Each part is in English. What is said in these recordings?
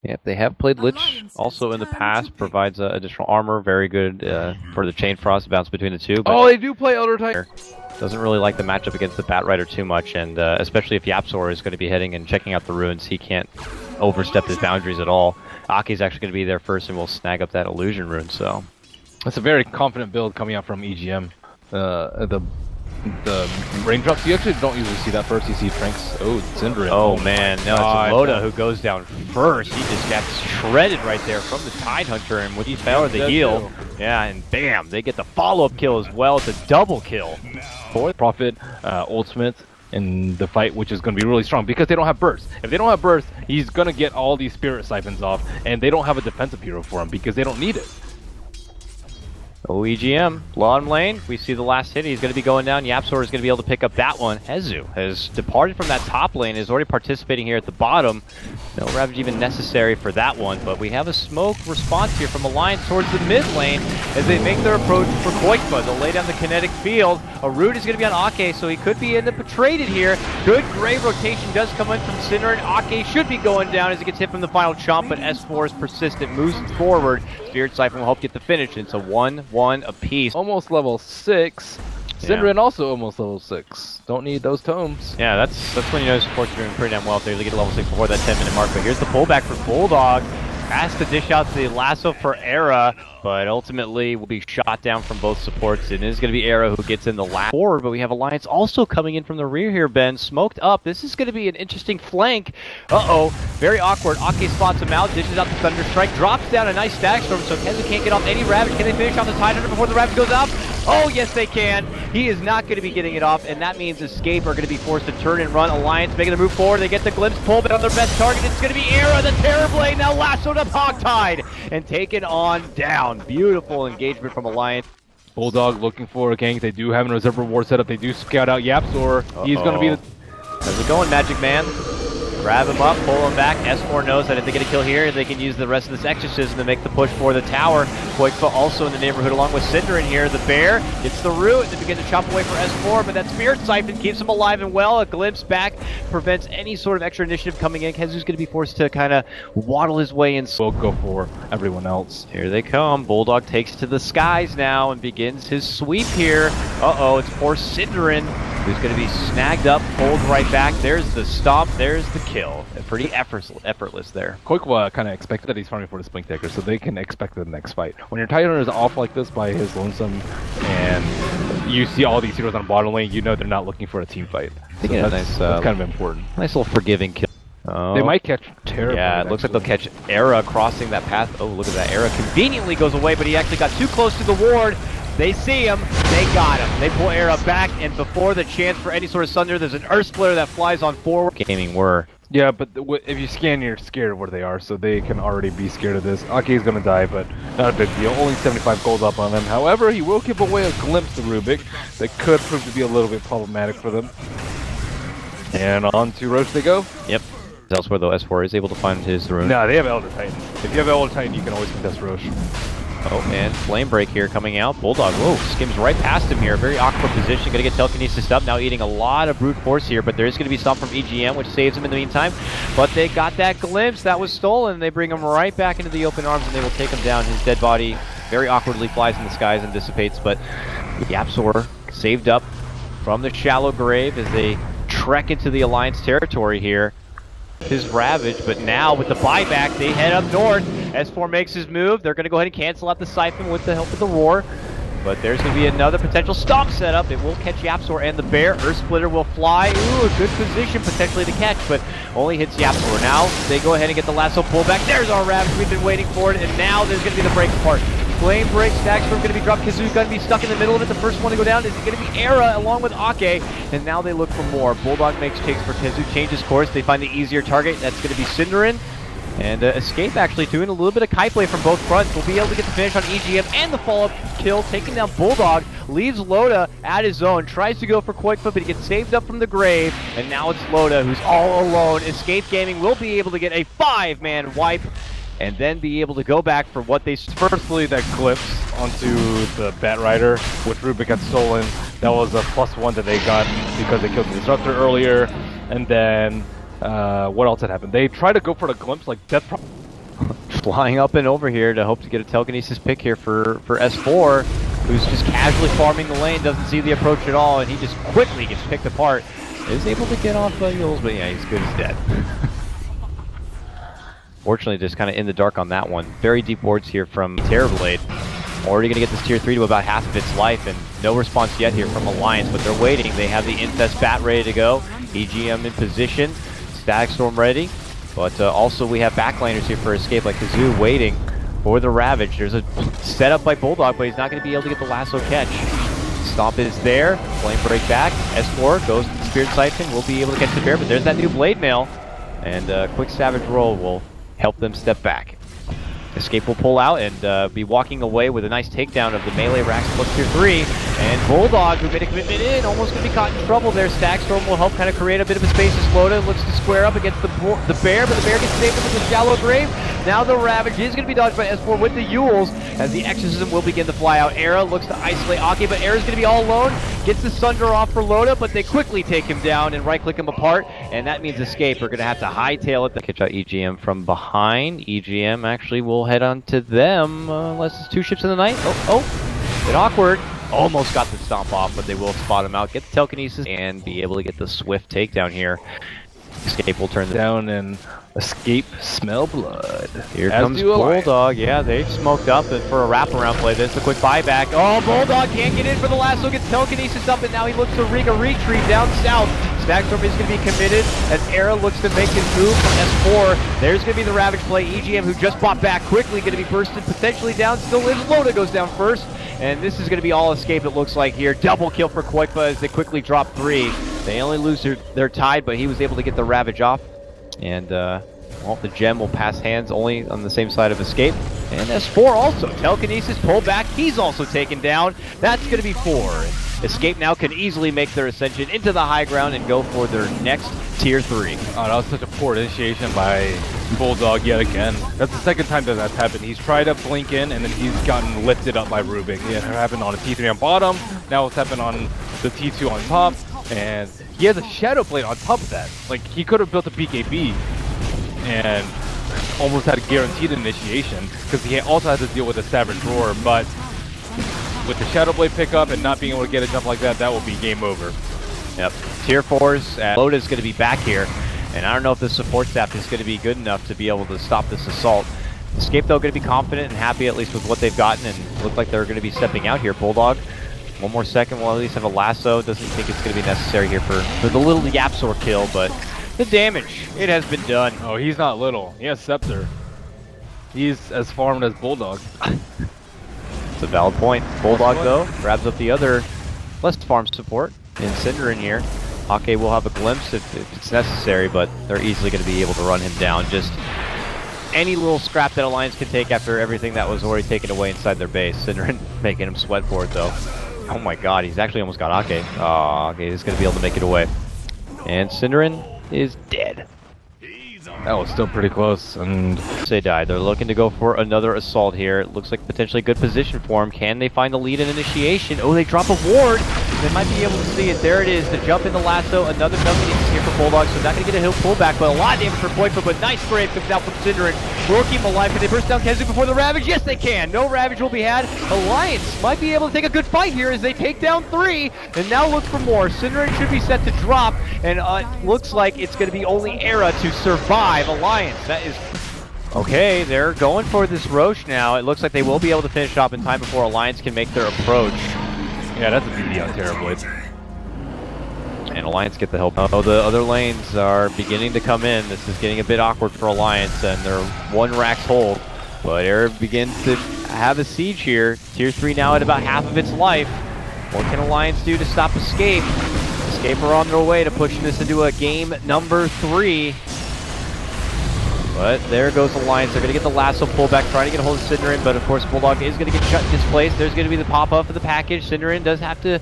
Yep, they have played Lich also in the past, provides additional armor, very good for the Chain Frost bounce between the two. Oh, they do play Elder Titan. Doesn't really like the matchup against the Bat Rider too much, and especially if Yapzor is going to be heading and checking out the ruins, he can't overstep his boundaries at all. Aki's actually going to be there first and will snag up that illusion rune, so. It's a very confident build coming out from EGM. The raindrops, you actually don't usually see that first. You see Frank's, Syndra. Oh man, no, it's Loda who goes down first. He just got shredded right there from the Tidehunter, and when he failed the heal, yeah, and bam, they get the follow-up kill as well. It's a double kill. For Prophet, ultimate in the fight, which is going to be really strong because they don't have burst. If they don't have burst, he's going to get all these spirit siphons off, and they don't have a defensive hero for him because they don't need it. OEGM, bottom lane, we see the last hit, he's going to be going down, Yapzor is going to be able to pick up that one. Hezu has departed from that top lane, is already participating here at the bottom. No Ravage even necessary for that one, but we have a smoke response here from Alliance towards the mid lane as they make their approach for Koikba. They'll lay down the kinetic field. A root is going to be on Akke, so he could be in the traded here. Good grave rotation does come in from Sinner, and Akke should be going down as he gets hit from the final chomp, but S4 is persistent, moves forward. Spirit Siphon will help get the finish. It's a 1-1 apiece. Almost level 6. Syndra also almost level 6. Don't need those tomes. Yeah, that's when you know supports are doing pretty damn well if they really get to level 6 before that 10-minute mark. But here's the pullback for Bulldog. Has to dish out the lasso for Era, but ultimately will be shot down from both supports. It is going to be Era who gets in the last forward, but we have Alliance also coming in from the rear here, Ben. Smoked up. This is going to be an interesting flank. Uh-oh. Very awkward. Akke spots him out, dishes out the Thunder Strike, drops down a nice stack storm, so Hezu can't get off any Ravage. Can they finish off the Tidehunter before the Ravage goes up? Oh, yes, they can. He is not going to be getting it off, and that means Escape are going to be forced to turn and run. Alliance making the move forward. They get the glimpse, pull back on their best target. It's going to be Era, the Terrorblade, now lassoed up Hogtide and taken on down. Beautiful engagement from Alliance. Bulldog looking for a gank. They do have a reserve reward setup. They do scout out Yapzor. He's going to be the... How's it going, Magic Man? Grab him up, pull him back. S4 knows that if they get a kill here, they can use the rest of this exorcism to make the push for the tower. Koikba also in the neighborhood along with Cinder in here. The bear gets the root. They begin to chop away for S4, but that Spirit Siphon keeps him alive and well. A glimpse back prevents any sort of extra initiative coming in. Hezu's going to be forced to kind of waddle his way in. We'll go for everyone else. Here they come. Bulldog takes to the skies now and begins his sweep here. Uh-oh, it's poor Cinderin, who's going to be snagged up, pulled right back. There's the stomp, there's the kill. Pretty effortless there. Koikwa kind of expected that he's farming for the Splink Decker, so they can expect the next fight. When your Tidehunter is off like this by his lonesome, and you see all these heroes on bottom lane, you know they're not looking for a team fight. So that's kind of important. Nice little forgiving kill. Oh. They might catch Terror. Yeah, it looks like they'll catch Era crossing that path. Oh, look at that. Era conveniently goes away, but he actually got too close to the ward. They see him, they got him. They pull Era back, and before the chance for any sort of Sunder, there's an Earth Splitter that flies on forward. Gaming were. Yeah, but if you scan, you're scared of where they are, so they can already be scared of this. Akke's gonna die, but not a big deal. Only 75 gold up on them. However, he will give away a glimpse to Rubik that could prove to be a little bit problematic for them. And on to Roche they go. Yep. Elsewhere though, S4 is able to find his rune. Nah, they have Elder Titan. If you have Elder Titan, you can always contest Roche. Oh man, Flame Break here coming out. Bulldog, whoa, skims right past him here. Very awkward position. Gonna get telekinesis up. Now eating a lot of brute force here, but there is gonna be some from EGM, which saves him in the meantime. But they got that glimpse that was stolen. They bring him right back into the open arms and they will take him down. His dead body very awkwardly flies in the skies and dissipates, but Yapzor saved up from the shallow grave as they trek into the Alliance territory here. His Ravage, but now with the buyback, they head up north. S4 makes his move. They're going to go ahead and cancel out the Siphon with the help of the Roar. But there's going to be another potential stomp setup. It will catch Yapzor and the bear. Earth Splitter will fly. Ooh, a good position potentially to catch, but only hits Yapzor. Now they go ahead and get the lasso pullback. There's our Ravage. We've been waiting for it, and now there's going to be the break apart. Flame Break, Stackstorm going to be dropped. Kizu's going to be stuck in the middle of it. The first one to go down is going to be Era along with Akke. And now they look for more. Bulldog makes takes for Kizu, changes course. They find the easier target. That's going to be Cinderin. And Escape actually doing a little bit of kite play from both fronts. Will be able to get the finish on EGM and the follow-up kill. Taking down Bulldog. Leaves Loda at his own. Tries to go for Koikba, but he gets saved up from the grave. And now it's Loda who's all alone. Escape Gaming will be able to get a 5-man wipe. And then be able to go back for what they... Firstly, that glimpse onto the Bat Rider, which Rubik had stolen. That was a +1 that they got because they killed the Disruptor earlier. And then, what else had happened? They tried to go for the glimpse, like Death Flying up and over here to hope to get a telekinesis pick here for S4, who's just casually farming the lane, doesn't see the approach at all, and he just quickly gets picked apart. Is able to get off Yules, but yeah, he's good as dead. Fortunately, just kind of in the dark on that one. Very deep wards here from TerrorBlade. Already going to get this tier 3 to about half of its life, and no response yet here from Alliance, but they're waiting. They have the Infest Bat ready to go. EGM in position. Static Storm ready. But also we have backliners here for escape, like Kazoo waiting for the Ravage. There's a setup by Bulldog, but he's not going to be able to get the lasso catch. Stomp is there. Flame break back. S4 goes to the Spirit Siphon. Will be able to catch the bear, but there's that new Blade Mail. And quick Savage roll will help them step back. Escape will pull out and be walking away with a nice takedown of the melee racks plus tier 3. And Bulldog, who made a commitment in, almost going to be caught in trouble there. Stack Storm will help kind of create a bit of a space as Loda looks to square up against the bear, but the bear gets saved with a shallow grave. Now the Ravage is going to be dodged by S4 with the Yules as the Exorcism will begin to fly out. Era looks to isolate Akke, but Era's going to be all alone. Gets the Sunder off for Loda, but they quickly take him down and right-click him apart, and that means Escape are going to have to hightail it. Catch out EGM from behind. EGM actually will head on to them, unless it's 2 ships in the night. Oh, bit awkward. Almost got the stomp off, but they will spot him out, get the telekinesis, and be able to get the swift takedown here. Escape will turn down and Escape smell blood. Here comes Bulldog. Yeah, they've smoked up, and for a wraparound play, there's a quick buyback. Oh, Bulldog can't get in for the lasso, gets telekinesis up, and now he looks to rig a retreat down south. Stackstorm is going to be committed as Era looks to make his move from S4. There's going to be the Ravage play. EGM, who just bought back quickly, going to be bursted potentially down. Still lives. Loda goes down first. And this is going to be all Escape, it looks like here. Double kill for Koipa as they quickly drop 3. They only lose their tide, but he was able to get the Ravage off. And, well, the gem will pass hands only on the same side of Escape. And S4 also. Telekinesis, pull back. He's also taken down. That's going to be 4. Escape now can easily make their ascension into the high ground and go for their next tier 3. Oh, that was such a poor initiation by Bulldog yet again. That's the second time that that's happened. He's tried to blink in and then he's gotten lifted up by Rubik. It happened on a T3 on bottom. Now it's happened on the T2 on top. And he has a Shadow Blade on top of that. Like, he could have built a BKB and almost had a guaranteed initiation because he also had to deal with a Savage Roar, but with the Shadow Blade pickup and not being able to get a jump like that, that will be game over. Yep. Tier 4s, Loda's going to be back here, and I don't know if the support staff is going to be good enough to be able to stop this assault. Escape, though, going to be confident and happy at least with what they've gotten, and look like they're going to be stepping out here. Bulldog, one more second, we'll at least have a lasso. Doesn't think it's going to be necessary here for the little Yapsor kill, but the damage, it has been done. Oh, he's not little. He has Scepter. He's as farmed as Bulldog. It's a valid point. Bulldog, though, grabs up the other less farm support in Cinderin here. Akke will have a glimpse if it's necessary, but they're easily going to be able to run him down. Just any little scrap that Alliance can take after everything that was already taken away inside their base. Cinderin making him sweat for it, though. Oh my god, he's actually almost got Akke. Oh, Akke is going to be able to make it away. And Cinderin is dead. That was still pretty close, and they died. They're looking to go for another assault here. It looks like potentially a good position for him. Can they find the lead in initiation? Oh, they drop a ward. They might be able to see it. There it is. The jump in the lasso. Another telekinesis here for Bulldog. So not going to get a hill pullback, but a lot of damage for Koipa. But nice grave comes out from Cinderin. Will keep him alive. Can they burst down Kezu before the Ravage? Yes, they can. No Ravage will be had. Alliance might be able to take a good fight here as they take down 3. And now look for more. Cinderin should be set to drop. And it looks like it's going to be only Era to survive. Alliance, that is okay. They're going for this Roche now. It looks like they will be able to finish off in time before Alliance can make their approach. Yeah, that's a BD on TerrorBlade. And Alliance get the help. Oh, the other lanes are beginning to come in. This is getting a bit awkward for Alliance, and they're 1 rack's hold. But Air begins to have a siege here. Tier 3 now at about half of its life. What can Alliance do to stop Escape? Escape are on their way to pushing this into a game number 3. But there goes Alliance. They're going to get the lasso pullback, trying to get a hold of Cinderin, but of course Bulldog is going to get shut in his place. There's going to be the pop-up for the package. Cinderin does have to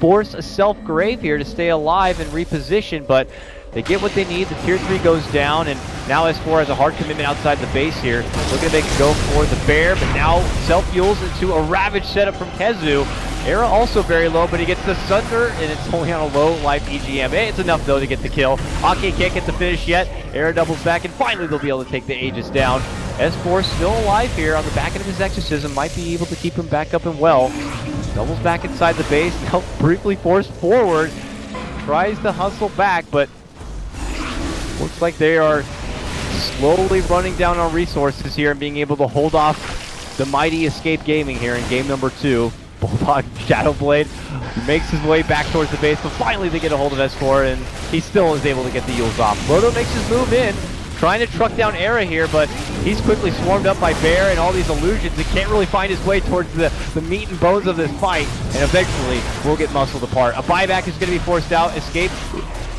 force a self-grave here to stay alive and reposition, but they get what they need. The tier 3 goes down, and now S4 has a hard commitment outside the base here. Looking to make it go for the bear, but now self-fuels into a Ravage setup from Kezu. Era also very low, but he gets the Sunder, and it's only on a low life EGM. It's enough, though, to get the kill. Akke can't get the finish yet. Era doubles back, and finally they'll be able to take the Aegis down. S4 still alive here on the back end of his exorcism, might be able to keep him back up and well. Doubles back inside the base, now briefly forced forward. Tries to hustle back, but looks like they are slowly running down on resources here and being able to hold off the mighty Escape Gaming here in game number 2. Bulldog Shadowblade makes his way back towards the base, but finally they get a hold of S4 and he still is able to get the Yules off. Loda makes his move in, trying to truck down Era here, but he's quickly swarmed up by Bear and all these illusions. He can't really find his way towards the meat and bones of this fight, and eventually will get muscled apart. A buyback is going to be forced out. Escape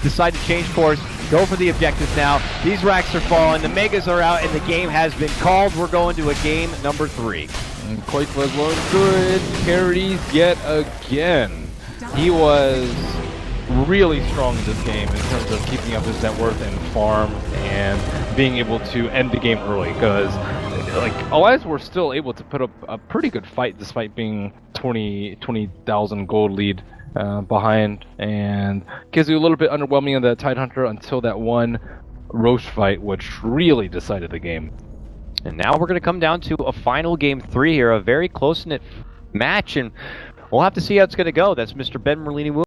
decide to change course, go for the objectives now. These racks are falling, the Megas are out, and the game has been called. We're going to a game number 3. And Quake was one good carries yet again. He was really strong in this game in terms of keeping up his net worth and farm and being able to end the game early, because like Allies were still able to put up a pretty good fight despite being 20,000 gold lead behind, and gives you a little bit underwhelming on that Tidehunter until that one Roche fight, which really decided the game. And now we're going to come down to a final game 3 here, a very close-knit match, and we'll have to see how it's going to go. That's Mr. Ben Merlini.